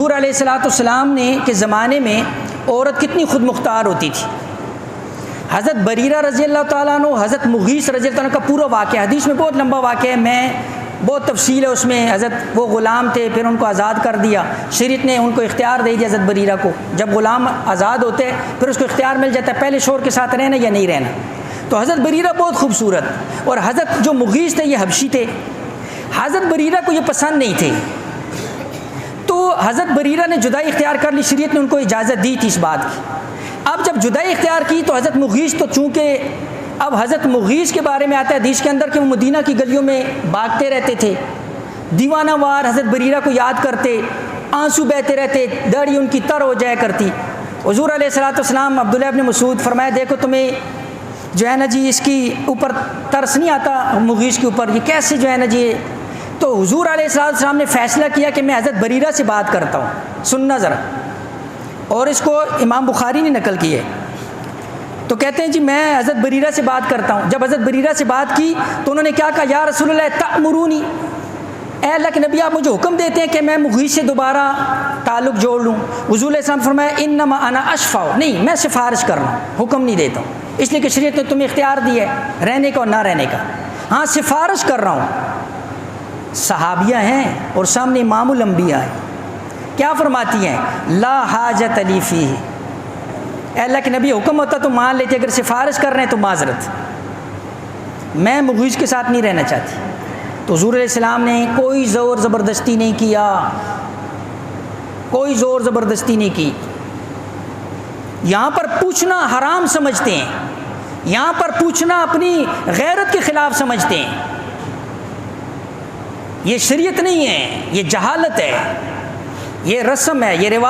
حضور علیہ الصلوۃ والسلام نے کے زمانے میں عورت کتنی خود مختار ہوتی تھی۔ حضرت بریرہ رضی اللہ تعالیٰ عنہ، حضرت مغیث رضی اللہ تعالیٰ عنہ کا پورا واقعہ، حدیث میں بہت لمبا واقعہ ہے، میں بہت تفصیل ہے اس میں۔ حضرت وہ غلام تھے، پھر ان کو آزاد کر دیا، شریعت نے ان کو اختیار دے دیا حضرت بریرہ کو۔ جب غلام آزاد ہوتے ہیں پھر اس کو اختیار مل جاتا ہے پہلے شوہر کے ساتھ رہنا یا نہیں رہنا۔ تو حضرت بریرہ بہت خوبصورت، اور حضرت جو مغیث تھے یہ حبشی تھے، حضرت بریرہ کو یہ پسند نہیں تھے، تو حضرت بریرہ نے جدائی اختیار کر لی، شریعت نے ان کو اجازت دی تھی اس بات کی۔ اب جب جدائی اختیار کی تو حضرت مغیث تو چونکہ اب حضرت مغیث کے بارے میں آتا ہے حدیث کے اندر کہ وہ مدینہ کی گلیوں میں بھاگتے رہتے تھے، دیوانہ وار حضرت بریرہ کو یاد کرتے، آنسو بہتے رہتے، داڑھی ان کی تر ہو جایا کرتی۔ حضور علیہ الصلوۃ والسلام عبداللہ ابن مسعود فرمایا دیکھو تمہیں جو ہے نا جی اس کی اوپر ترس نہیں آتا مغیث کے اوپر، یہ کیسے جو ہے نا جی۔ تو حضور علیہ الصلوۃ والسلام نے فیصلہ کیا کہ میں حضرت بریرہ سے بات کرتا ہوں، سننا ذرا، اور اس کو امام بخاری نے نقل کی ہے۔ تو کہتے ہیں جی میں حضرت بریرہ سے بات کرتا ہوں۔ جب حضرت بریرہ سے بات کی تو انہوں نے کیا کہا، یا رسول اللہ تأمرونی، اے اللہ کے نبی آپ مجھے حکم دیتے ہیں کہ میں مغیث سے دوبارہ تعلق جوڑ لوں۔ حضور علیہ السلام فرمایا انما انا اشفع، نہیں میں سفارش کر رہا ہوں، حکم نہیں دیتا ہوں، اس لیے کہ شریعت نے تمہیں اختیار دیا ہے رہنے کا اور نہ رہنے کا، ہاں سفارش کر رہا ہوں۔ صحابیہ ہیں اور سامنے امام الانبیاء ہیں، کیا فرماتی ہیں، لا حاجت لی فیہ، اے اللہ کے نبی حکم ہوتا تو مان لیتے، اگر سفارش کر رہے ہیں تو معذرت، میں مغیث کے ساتھ نہیں رہنا چاہتی۔ تو حضور علیہ السلام نے کوئی زور زبردستی نہیں کیا، کوئی زور زبردستی نہیں کی۔ یہاں پر پوچھنا حرام سمجھتے ہیں، یہاں پر پوچھنا اپنی غیرت کے خلاف سمجھتے ہیں، یہ شریعت نہیں ہے، یہ جہالت ہے، یہ رسم ہے، یہ رواج